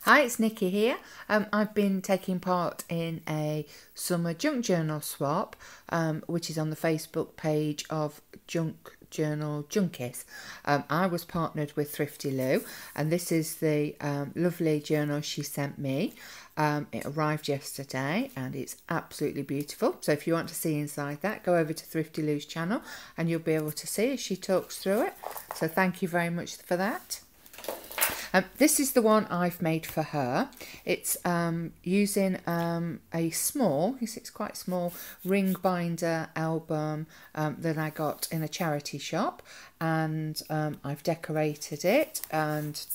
Hi, it's Nikki here. I've been taking part in a summer junk journal swap, which is on the Facebook page of Junk Journal Junkies. I was partnered with ThriftyLou, and this is the lovely journal she sent me. It arrived yesterday and it's absolutely beautiful. So if you want to see inside that, go over to ThriftyLou's channel and you'll be able to see as she talks through it. So thank you very much for that. This is the one I've made for her. It's using a small, it's quite small, ring binder album that I got in a charity shop, and I've decorated it and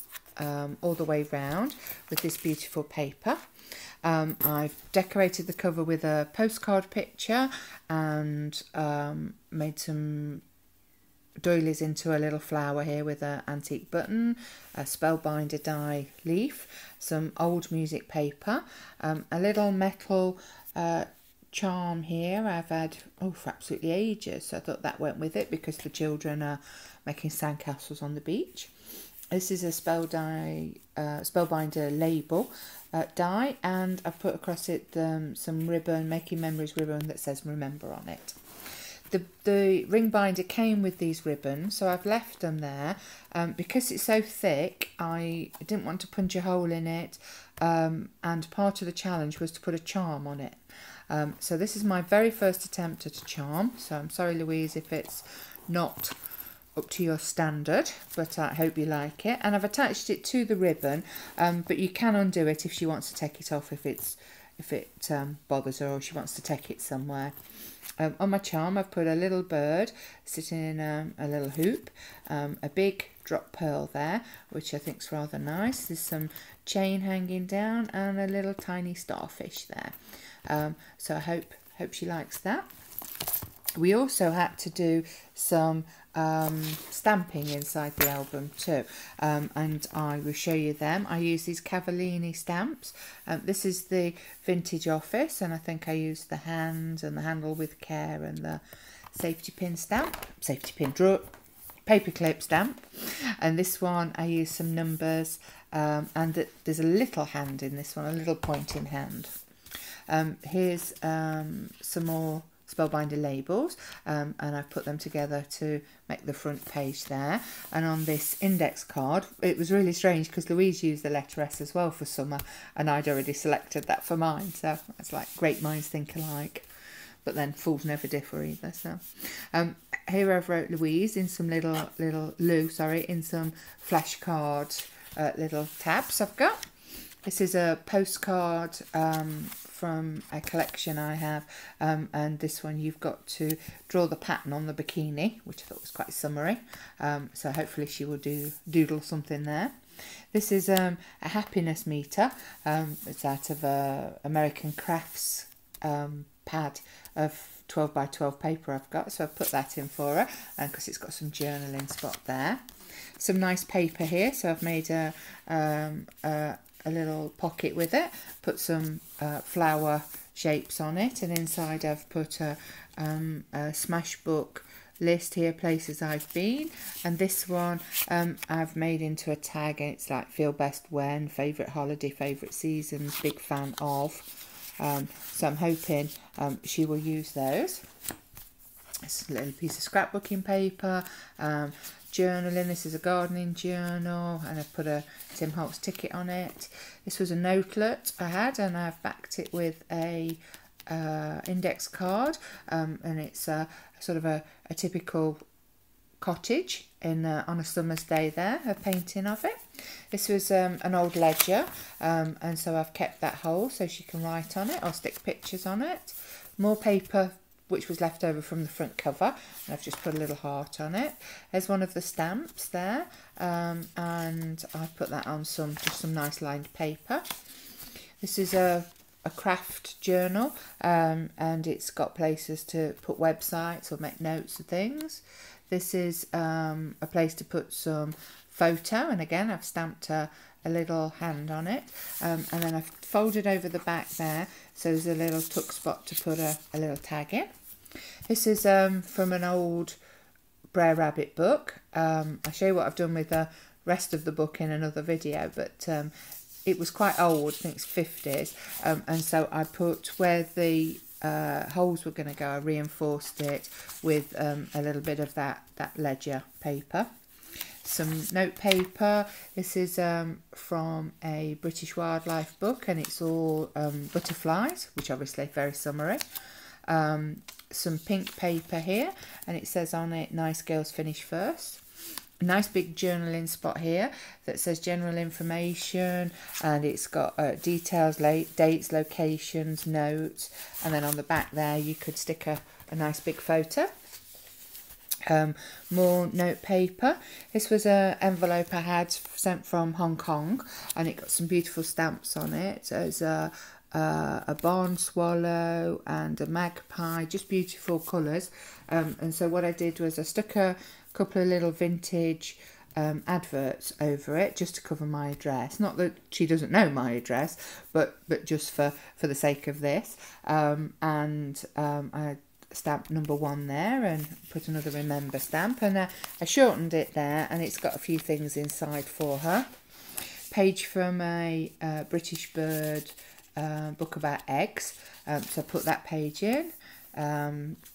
all the way round with this beautiful paper. I've decorated the cover with a postcard picture and made some doilies into a little flower here with an antique button, a spellbinder die leaf, some old music paper, a little metal charm here I've had for absolutely ages, so I thought that went with it because the children are making sandcastles on the beach. This is a spellbinder label die, and I've put across it some ribbon, Making Memories ribbon that says remember on it. The ring binder came with these ribbons, so I've left them there because it's so thick. I didn't want to punch a hole in it, and part of the challenge was to put a charm on it. So this is my very first attempt at a charm, so I'm sorry Louise if it's not up to your standard, but I hope you like it. And I've attached it to the ribbon, but you can undo it if she wants to take it off, if it bothers her or she wants to take it somewhere. On my charm I've put a little bird sitting in a little hoop, a big drop pearl there, which I think is rather nice. There's some chain hanging down and a little tiny starfish there. So I hope she likes that. We also had to do some stamping inside the album too, and I will show you them. I use these Cavallini stamps. This is the vintage office, and I think I used the hand and the handle with care and the safety pin drawer, paperclip stamp. And this one I used some numbers, and there's a little hand in this one, a little pointing hand. Here's some more spellbinder labels, and I've put them together to make the front page there. And on this index card, it was really strange because Louise used the letter S as well for summer, and I'd already selected that for mine, so it's like great minds think alike, but then fools never differ either. So here I've wrote Louise in some in some flashcard little tabs I've got. This is a postcard from a collection I have, and this one you've got to draw the pattern on the bikini, which I thought was quite summery, so hopefully she will doodle something there. This is a happiness meter. It's out of a American Crafts pad of 12 by 12 paper I've got, so I've put that in for her, and because it's got some journaling spot there. Some nice paper here, so I've made a little pocket with it, put some flower shapes on it, and inside I've put a smash book list here, places I've been, and this one I've made into a tag, and it's like feel best when, favourite holiday, favourite seasons, big fan of, so I'm hoping she will use those. It's a little piece of scrapbooking paper, journaling. This is a gardening journal, and I've put a Tim Holtz ticket on it. This was a notelet I had, and I've backed it with a index card, and it's sort of a typical cottage on a summer's day there, a painting of it. This was an old ledger, and so I've kept that whole so she can write on it or stick pictures on it. More paper which was left over from the front cover, and I've just put a little heart on it. There's one of the stamps there, and I've put that on just some nice lined paper. This is a craft journal, and it's got places to put websites or make notes of things. This is a place to put some photo, and again I've stamped a little hand on it, and then I've folded over the back there so there's a little tuck spot to put a little tag in. This is from an old Brer Rabbit book. I'll show you what I've done with the rest of the book in another video, but it was quite old, I think it's 50s, and so I put where the holes were going to go, I reinforced it with a little bit of that ledger paper. Some note paper. This is from a British wildlife book, and it's all butterflies, which obviously very summery. Some pink paper here, and it says on it, nice girls finish first. A nice big journaling spot here that says general information, and it's got details, dates, locations, notes, and then on the back there you could stick a nice big photo. More note paper. This was an envelope I had sent from Hong Kong, and it got some beautiful stamps on it. There's a barn swallow and a magpie, just beautiful colours. And so what I did was I stuck a couple of little vintage adverts over it just to cover my address. Not that she doesn't know my address, but just for the sake of this. I stamped number 1 there and put another remember stamp, and I shortened it there, and it's got a few things inside for her. Page from a British bird book about eggs, so I put that page in.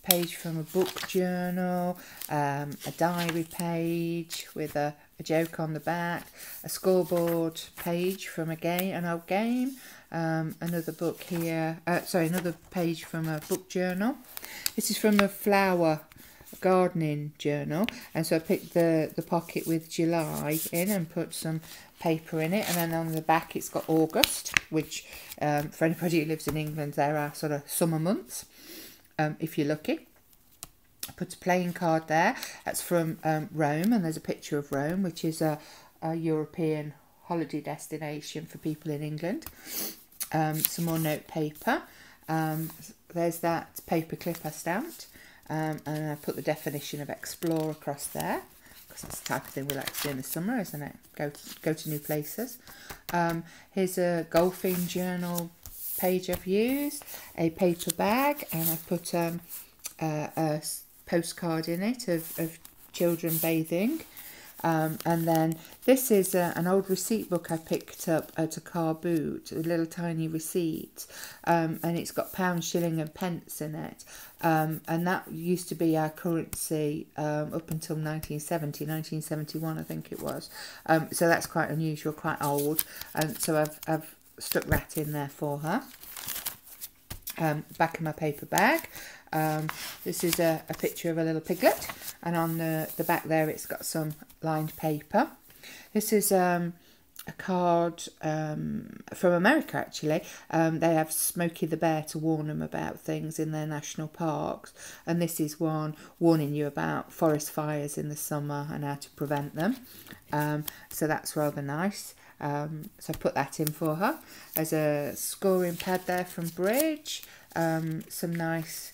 Page from a book journal, a diary page with a joke on the back, a scoreboard page from an old game, another book here, another page from a book journal. This is from a flower gardening journal, and so I picked the pocket with July in and put some paper in it, and then on the back it's got August, which for anybody who lives in England, there are sort of summer months, if you're lucky. I put a playing card there. That's from Rome, and there's a picture of Rome, which is a European holiday destination for people in England. Some more note paper. There's that paper clip I stamped, and I put the definition of explore across there, because that's the type of thing we like to do in the summer, isn't it? Go to new places. Here's a golfing journal page I've used, a paper bag, and I've put a postcard in it of children bathing. And then this is an old receipt book I picked up at a car boot, a little tiny receipt, and it's got pound, shilling and pence in it, and that used to be our currency up until 1971 I think it was, so that's quite unusual, quite old, and so I've stuck that in there for her. Back of my paper bag. This is a picture of a little piglet, and on the back there it's got some lined paper. This is a card from America actually. They have Smokey the Bear to warn them about things in their national parks, and this is one warning you about forest fires in the summer and how to prevent them. So that's rather nice. So I put that in for her. There's a scoring pad there from Bridge, some nice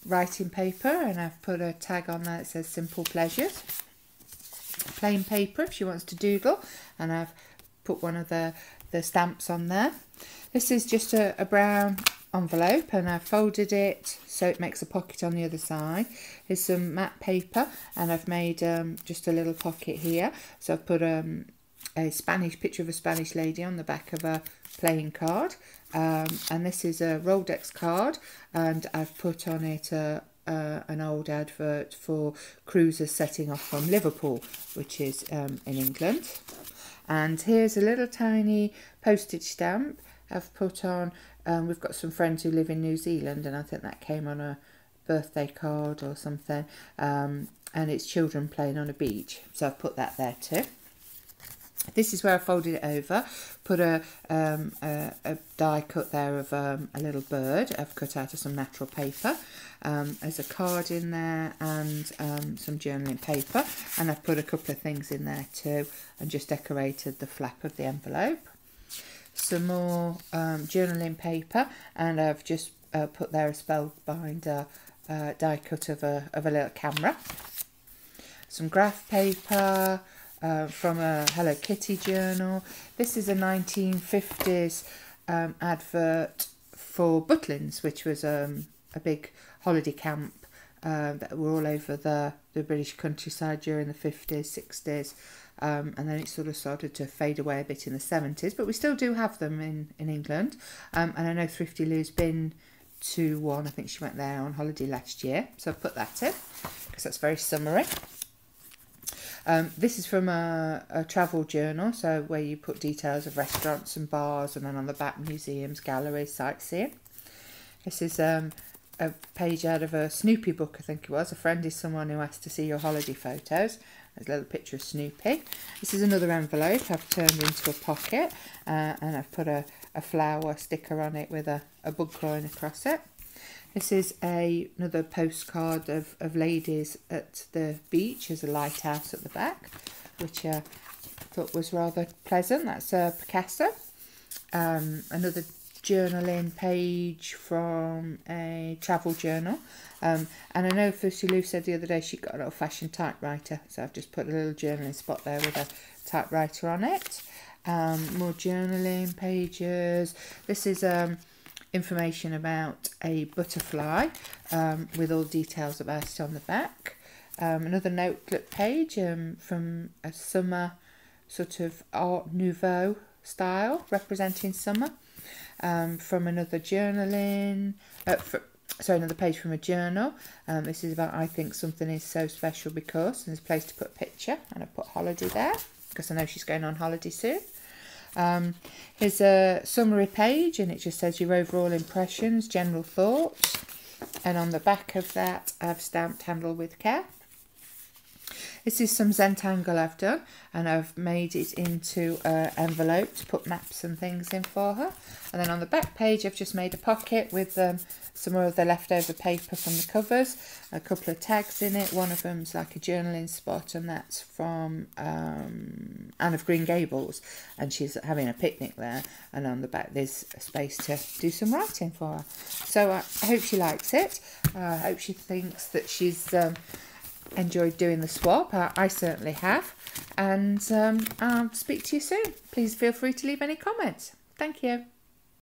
writing paper, and I've put a tag on there that says Simple Pleasures. Plain paper if she wants to doodle, and I've put one of the stamps on there. This is just a brown envelope, and I've folded it so it makes a pocket on the other side. Here's some matte paper, and I've made just a little pocket here. So I've put a picture of a Spanish lady on the back of a playing card, and this is a Roldex card, and I've put on it an old advert for cruisers setting off from Liverpool, which is in England. And here's a little tiny postage stamp I've put on. We've got some friends who live in New Zealand, and I think that came on a birthday card or something, and it's children playing on a beach, so I've put that there too. This is where I folded it over, put a die cut there of a little bird I've cut out of some natural paper. There's a card in there and some journaling paper, and I've put a couple of things in there too and just decorated the flap of the envelope. Some more journaling paper, and I've just put there a spellbinder die cut of a little camera. Some graph paper, from a Hello Kitty journal. This is a 1950s advert for Butlins, which was a big holiday camp that were all over the British countryside during the 50s, 60s. and then it sort of started to fade away a bit in the 70s, but we still do have them in England. And I know ThriftyLou's been to one. I think she went there on holiday last year, so I've put that in because that's very summery. This is from a travel journal, so where you put details of restaurants and bars, and then on the back museums, galleries, sightseeing. This is a page out of a Snoopy book, I think it was. A friend is someone who asked to see your holiday photos. There's a little picture of Snoopy. This is another envelope I've turned into a pocket, and I've put a flower sticker on it with a bug crawling across it. This is another postcard of ladies at the beach. There's a lighthouse at the back, which I thought was rather pleasant. That's Picasso. Another journaling page from a travel journal. And I know ThriftyLou said the other day she got an old-fashioned typewriter, so I've just put a little journaling spot there with a typewriter on it. More journaling pages. This is information about a butterfly with all details about it on the back. Another notebook page from a summer sort of Art Nouveau style representing summer. From another journaling, another page from a journal. This is about I think something is so special because, and there's a place to put a picture, and I put holiday there because I know she's going on holiday soon. Here's a summary page, and it just says your overall impressions, general thoughts, and on the back of that I've stamped handle with care. This is some Zentangle I've done, and I've made it into an envelope to put maps and things in for her. And then on the back page I've just made a pocket with some more of the leftover paper from the covers, a couple of tags in it. One of them's like a journaling spot, and that's from Anne of Green Gables, and she's having a picnic there, and on the back there's a space to do some writing for her. So I hope she likes it. I hope she thinks that she's enjoyed doing the swap. I certainly have, and I'll speak to you soon. Please feel free to leave any comments. Thank you.